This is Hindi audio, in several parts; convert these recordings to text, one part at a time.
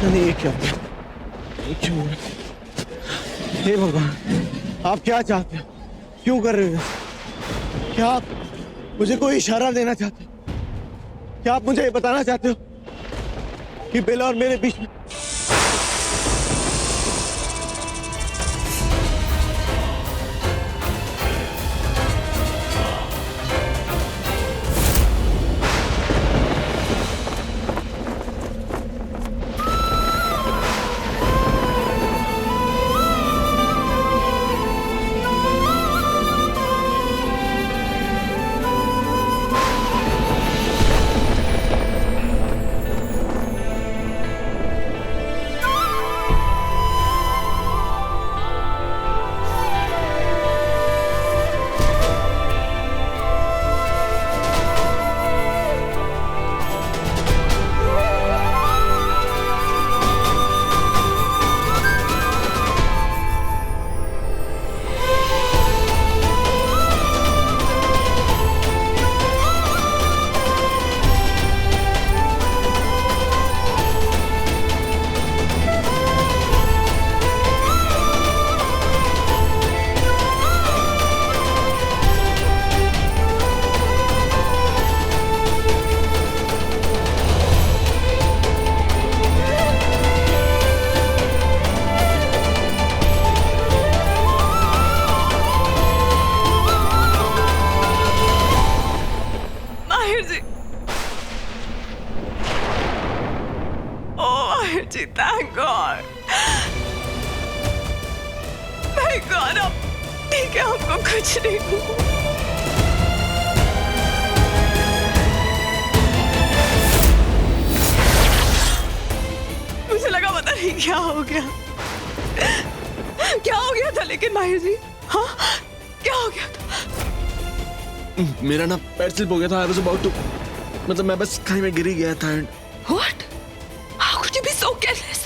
नहीं, ये क्या हो गया? ये क्यों हो रहा? हे भगवान, आप क्या चाहते हो? क्यों कर रहे हो? क्या आप मुझे कोई इशारा देना चाहते हो? क्या आप मुझे ये बताना चाहते हो कि बेला और मेरे बीच में thank God. Thank God, अब ठीक है, हमको कुछ नहीं हुआ। मुझे लगा पता नहीं क्या हो गया, क्या हो गया था, लेकिन माहिर जी, हाँ क्या हो गया था? मेरा ना पैर स्लिप हो गया था। I was about to, मतलब मैं बस कहीं में गिर ही गया था। What? How could you be so careless?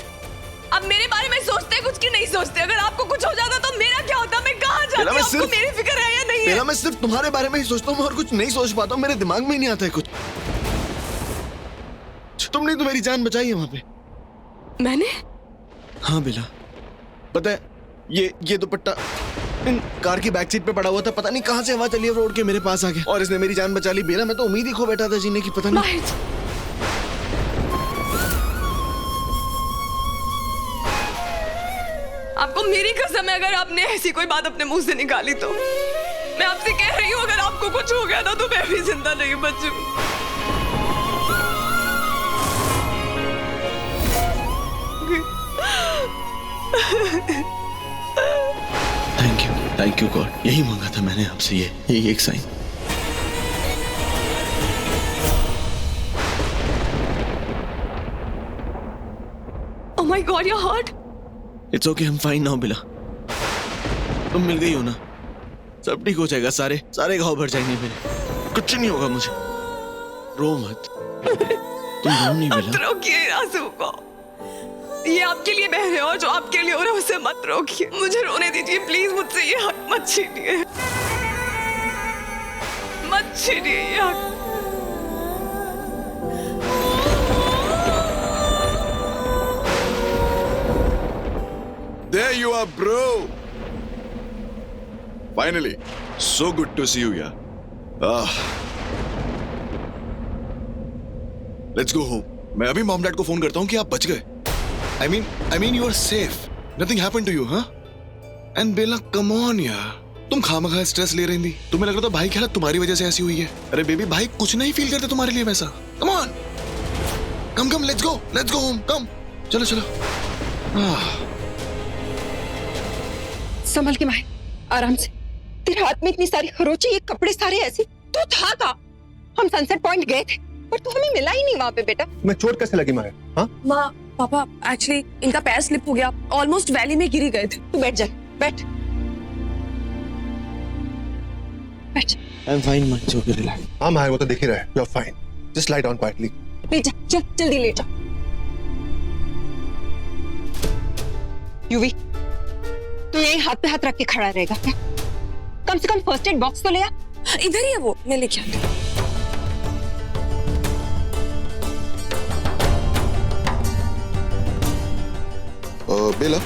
अब मेरे बारे में सोचते कुछ की नहीं सोचते? अगर आपको कुछ हो जाता तो मेरा क्या होता? मैं कहाँ जाती? आपको मेरी फिक्र है या नहीं है? मैं सिर्फ तुम्हारे बारे में ही सोचता हूँ और कुछ नहीं सोच पाता हूँ। मेरे दिमाग में ही नहीं आता है कुछ। तुमने तो मेरी जान बचाई है वहाँ पे। मैंने? हाँ बेला, पता है ये दुपट्टा इन कार की बैक सीट पे पड़ा हुआ था। पता नहीं कहाँ से हवा चली रोड के मेरे पास आ गया और इसने मेरी जान बचा ली। बेला, मैं तो उम्मीद ही खो बैठा था जीने की। पता नहीं। आपको मेरी कसम है, अगर आपने ऐसी कोई बात अपने मुंह से निकाली तो मैं आपसे कह रही हूँ, अगर आपको कुछ हो गया था तो मैं भी जिंदा नहीं बचूंगी। Thank you God. यही मांगा था मैंने आपसे, यही एक sign. Oh my God, you're hurt? It's okay, I'm fine now बेला। तुम मिल गई हो ना, सब ठीक हो जाएगा। सारे घाव भर जाएंगे मेरे। कुछ नहीं होगा मुझे। रो मत। तुम रो नहीं बेला। मत रोकिए आंसू को। ये आपके लिए बह रहे हैं और जो आपके लिए हो रहा है उसे मत रोकिए। मुझे रोने दीजिए प्लीज। मुझसे ये हक मत छीनिए, मत छीनिए ये हक। There you are, bro. Finally, so good to see you, yeah. Let's go home. मैं अभी मॉम डैड को फोन करता हूँ कि आप बच गए। I mean you are safe. Nothing happened to you, huh? And Bella, come on यार। तुम खामखा स्ट्रेस ले रही थी। तुम्हें लग रहा था भाई की हालत तुम्हारी वजह से ऐसी हुई है। अरे बेबी, भाई कुछ नहीं फील करते तुम्हारे लिए वैसा। Come on, come, let's go home. Come, चलो। संभल के माहिर, आराम से। तेरे हाथ में इतनी सारी खरोची, ये कपड़े सारे ऐसे। तू था कहाँ? हम सनसेट पॉइंट गए थे पर तू हमें मिला ही नहीं वहाँ पे बेटा। मैं चोट कैसे लगी माहिर? हाँ माँ, पापा, एक्चुअली इनका पैर स्लिप हो गया, ऑलमोस्ट वैली में गिरी गए थे। तू बैठ जा, बैठ। I'm fine, man. It's okay, relax. हाँ माहिर, वो तो दिख ही रहा है। You're fine. Just lie down quietly. लेट जा, चल जल्दी लेट जा। यूवी, तू यही हाथ पे हाथ रख के खड़ा रहेगा क्या? कम से कम फर्स्ट एड बॉक्स तो ले आ। इधर ही है वो, मैं लेके आती हूँ। बेला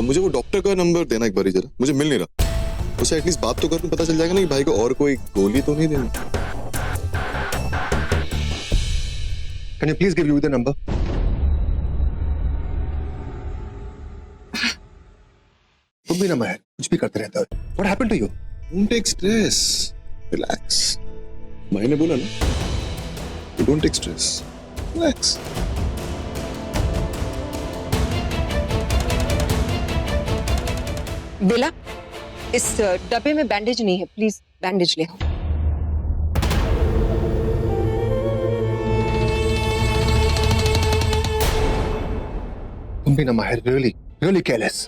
मुझे वो डॉक्टर का नंबर देना एक बार जरा, मुझे मिल नहीं रहा। उसे एटलीस्ट बात तो कर, पता चल जाएगा ना कि भाई को और कोई गोली तो नहीं देनी। Can you please give you the number? तुम भी ना माहिर, कुछ भी करते रहता है। What happened to you? Don't take stress. Relax. भाई ने बोला ना, you don't take stress. Relax. बेला, इस डब्बे में बैंडेज नहीं है, प्लीज बैंडेज ले आओ। तुम भी ना माहिर, really careless.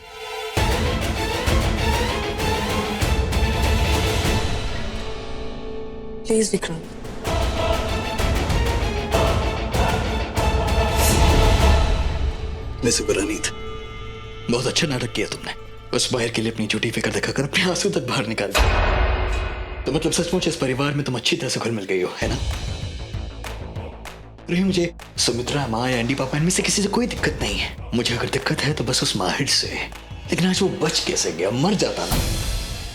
प्लीज विक्रांत, वैसे बुरा नहीं था, बहुत अच्छा नाटक किया तुमने। उस बाहर के लिए अपनी झूठी फिक्र दिखाकर अपने आंसू तक बाहर निकाल दिया। तो मतलब सचमुच इस परिवार में तुम अच्छी तरह से घुल मिल गई हो, है ना? रही मुझे सुमित्रा, माँ या एंडी पापा, इनमें से किसी से कोई दिक्कत नहीं है। मुझे अगर दिक्कत है तो बस उस माहिर से। लेकिन आज वो बच कैसे गया? मर जाता ना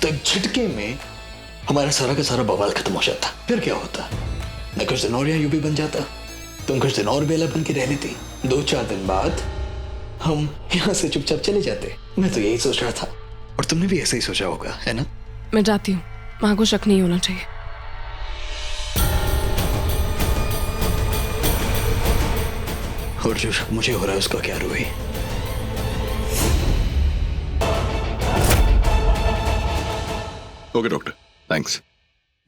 तो एक झटके में हमारा सारा का सारा बवाल खत्म हो जाता। फिर क्या होता? मैं कुछ दिन और यहाँ यूपी बन जाता, तुम कुछ दिन और बेला बन के रह लेती। 2-4 दिन बाद हम यहाँ से चुपचाप चले जाते। मैं तो यही सोच रहा था, और तुमने भी ऐसा ही सोचा होगा, है ना? मैं जाती हूँ, माँ को शक नहीं होना चाहिए। और जो शक मुझे हो रहा है उसका क्या रोई? Okay doctor, thanks.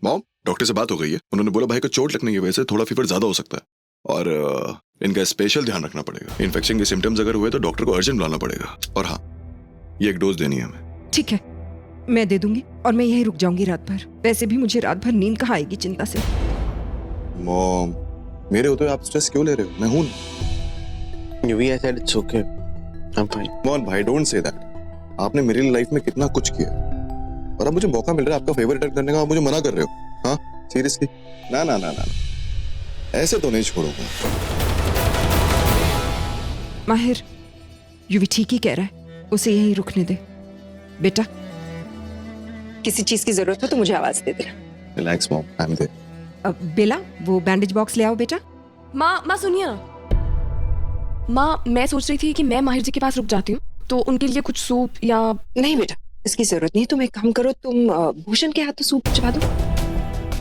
Mom, doctor से बात हो गई है। उन्होंने बोला भाई को चोट लगने की वजह से थोड़ा फीवर ज्यादा हो सकता है, और इनका स्पेशल ध्यान रखना पड़ेगा। इन्फेक्शन के सिम्टम्स अगर हुए तो डॉक्टर को अर्जेंट बुलाना पड़ेगा। और हाँ, ये एक डोज देनी है हमें। ठीक है, मैं दे दूंगी और मैं यहीं रुक जाऊंगी रात भर। वैसे भी मुझे रात भर नींद कहाँ आएगी चिंता से। मॉम, मेरे होते आप स्ट्रेस क्यों ले रहे हो? मैं हूं। Yuvi, I said it's okay. I'm fine. Mohan भाई, डोंट से दैट। आपने मेरी लाइफ में कितना कुछ किया, और अब मुझे मौका मिल रहा है आपका फेवर रिटर्न करने का, आप मुझे मना कर रहे हो? हाँ, सीरियसली? ना ना ना ना, ऐसे तो नहीं छोड़ूंगा। माहिर, यूवी ठीक ही कह रहा है, उसे यहीं रुकने दे। बेटा, किसी चीज की जरूरत हो तो मुझे आवाज दे देना। Relax mom, I am there. Bela, वो बैंडेज बॉक्स ले आओ बेटा। माँ सुनिए ना। माँ, मैं सोच रही थी कि मैं माहिर जी के पास रुक जाती हूँ, तो उनके लिए कुछ सूप या... नहीं बेटा, इसकी जरूरत नहीं। तुम एक काम करो, तुम भूषण के हाथों सूप भिजवा दो।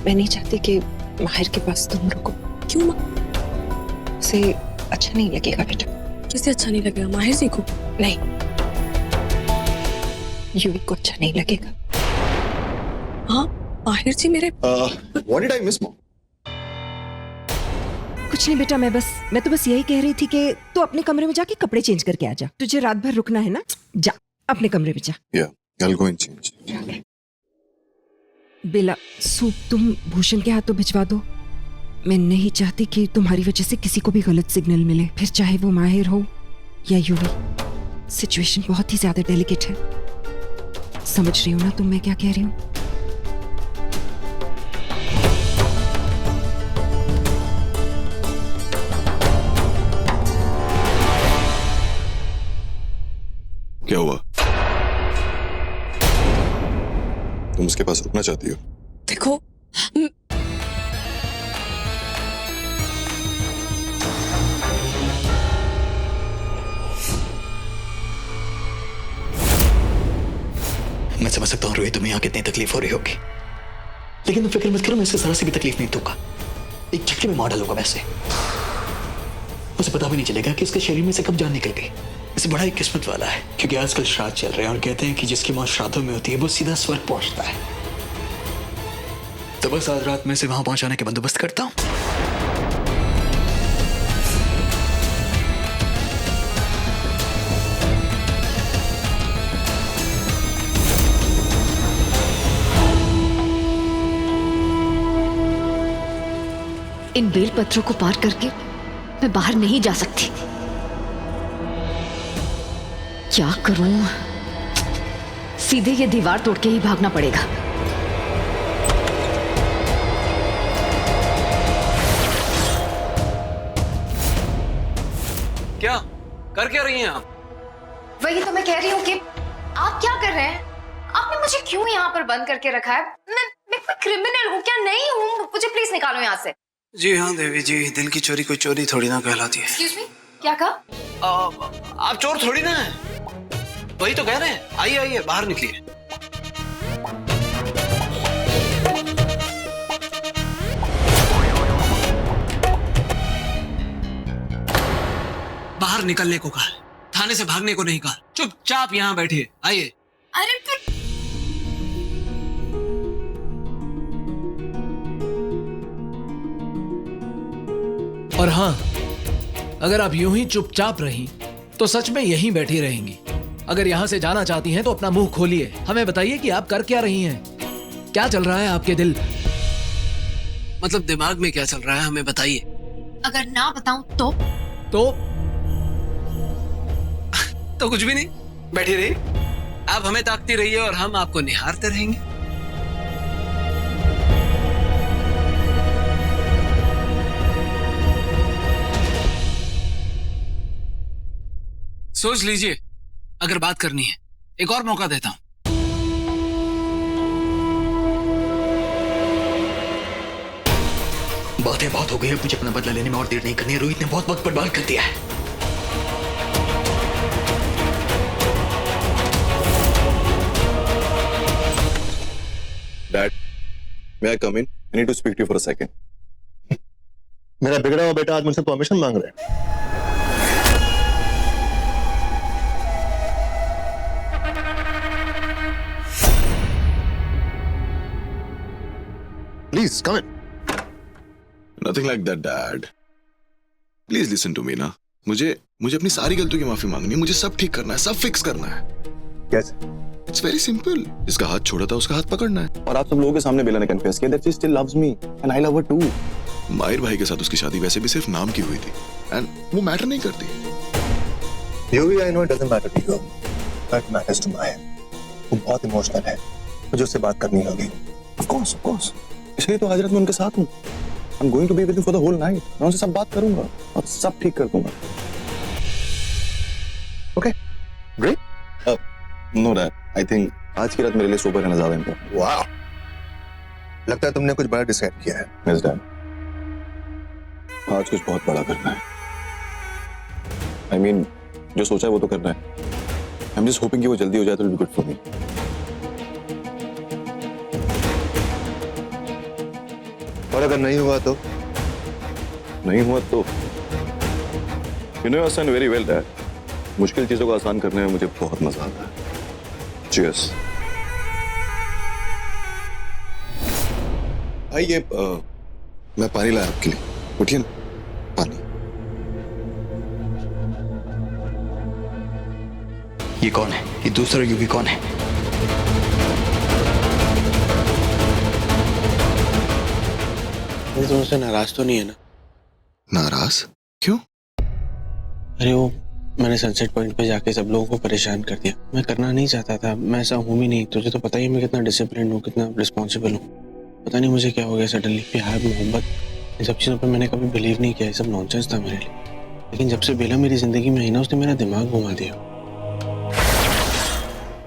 मैं नहीं चाहती कि माहिर के पास तुम रुको। क्यों माँ? उसे अच्छा नहीं लगेगा बेटा। किसे अच्छा नहीं लगेगा? माहिर जी को? नहीं, यूवी को अच्छा नहीं लगेगा। हाँ, माहिर जी मेरे... what did I miss mom? कुछ नहीं बेटा, मैं तो बस यही कह रही थी कि तू अपने कमरे में जाके कपड़े चेंज करके आ जा। तुझे रात भर रुकना है ना, जा अपने कमरे में जा। या, I'll go and change. Bela, soup तुम भूषण के हाथों भिजवा दो। मैं नहीं चाहती कि तुम्हारी वजह से किसी को भी गलत सिग्नल मिले, फिर चाहे वो माहिर हो या यूवी। सिचुएशन बहुत ही ज्यादा डेलिकेट है। समझ रही हो ना तुम मैं क्या कह रही हूँ? क्या हुआ? तुम उसके पास रुकना चाहती हो? देखो, मैं समझ सकता हूँ रोहित, तुम्हें यहाँ कितनी तकलीफ हो रही होगी, लेकिन तुम फिक्र मत करो, मैं इससे जरा सी भी तकलीफ नहीं दूंगा। एक झटके में मार डालूंगा मैं इसे। उसे पता भी नहीं चलेगा कि इसके शरीर में से कब जान निकल गई। इसे बड़ा ही किस्मत वाला है, क्योंकि आजकल श्राद्ध चल रहे हैं और कहते हैं कि जिसकी मौत श्राद्धों में होती है वो सीधा स्वर्ग पहुंचता है। तो बस आज रात में इसे वहां पहुंचाने के बंदोबस्त करता हूं। इन बेल पत्थरों को पार करके मैं बाहर नहीं जा सकती। क्या करूं? सीधे ये दीवार तोड़ के ही भागना पड़ेगा। क्या कर क्या रही हैं आप? वही तो मैं कह रही हूँ कि आप क्या कर रहे हैं? आपने मुझे क्यों यहाँ पर बंद करके रखा है? मैं कोई क्रिमिनल हूँ क्या? नहीं हूँ। मुझे प्लीज निकालो यहाँ से। जी हाँ देवी जी, दिल की चोरी कोई चोरी थोड़ी ना कहलाती है। एक्सक्यूज मी, क्या कहा? आप चोर थोड़ी ना है, वही तो कह रहे हैं। आइए आइए, बाहर निकलिए। बाहर निकलने को कहा, थाने से भागने को नहीं कहा। चुपचाप यहाँ बैठिए। आइए। अरे फिर और हाँ, अगर आप यूं ही चुपचाप रहीं तो सच में यहीं बैठी रहेंगी। अगर यहां से जाना चाहती हैं तो अपना मुंह खोलिए, हमें बताइए कि आप कर क्या रही हैं, क्या चल रहा है आपके दिल, मतलब दिमाग में क्या चल रहा है, हमें बताइए। अगर ना बताऊं तो तो कुछ भी नहीं, बैठी रहिए। आप हमें ताकती रहिए और हम आपको निहारते रहेंगे। सोच लीजिए, अगर बात करनी है एक और मौका देता हूं। बातें बहुत हो गई है, मुझे अपना बदला लेने में और देर नहीं करनी है। रोहित ने बहुत वक्त बर्बाद कर दिया है। Dad, may I come in? I need to speak to you for a second. मेरा बिगड़ा हुआ बेटा आज मुझसे परमिशन मांग रहा है। Please come in. Nothing like that, Dad. Please listen to me ना। मुझे अपनी सारी गलतियों की माफी मांगनी है। मुझे सब ठीक करना है, सब फिक्स करना है। कैसे? It's very simple. जिसका हाथ छोड़ा था उसका हाथ पकड़ना है। और आप सब लोगों के सामने बेला ने कन्फेस किया that she still loves me and I love her too. माहिर भाई के साथ उसकी शादी वैसे भी सिर्फ नाम की हुई थी एंड वो मैटर नहीं करती। Yogi, I know it doesn't matter to you, but it matters to Mahir. वो बहुत इमोशनल है, मुझे उससे बात करनी होगी। Of course. इसलिए तो आज रात मैं उनके साथ हूँ। I'm going to be with him for the whole night. मैं उनसे सब बात करूंगा और सब ठीक कर दूंगा। Okay, great. No Dad, I think आज की रात मेरे लिए सोबर रहना ज्यादा इम्पोर्टेंट। Wow. लगता है तुमने कुछ बड़ा डिसाइड किया है। Yes Dad, आज कुछ बहुत बड़ा करना है। I mean, जो सोचा है वो तो करना है। I'm just hoping कि वो जल्दी हो जाए तो it'll be good for me. और अगर नहीं हुआ तो? नहीं हुआ तो you know your son very well Dad. मुश्किल चीजों को आसान करने में मुझे बहुत मजा आता है। Cheers. भाई ये मैं पानी लाया आपके लिए, उठिए ना। पानी। ये कौन है? ये दूसरा योगी कौन है? वो तुमसे नाराज तो नहीं है ना? नाराज? क्यों? अरे वो मैंने सनसेट पॉइंट पे जाके सब लोगों को परेशान कर दिया। मैं करना नहीं चाहता था, मैं ऐसा हूँ भी नहीं। तुझे तो पता ही है मैं कितना डिसिप्लिन हूँ, कितना रिस्पॉन्सिबल हूँ। पता नहीं मुझे क्या हो गया सडनली। प्यार, मोहब्बत, इन सब चीज़ों पे मैंने कभी बिलीव नहीं किया। ये सब नॉनसेंस था मेरे लिए। लेकिन जब से बेला मेरी जिंदगी में आई ना, उसने मेरा दिमाग घुमा दिया।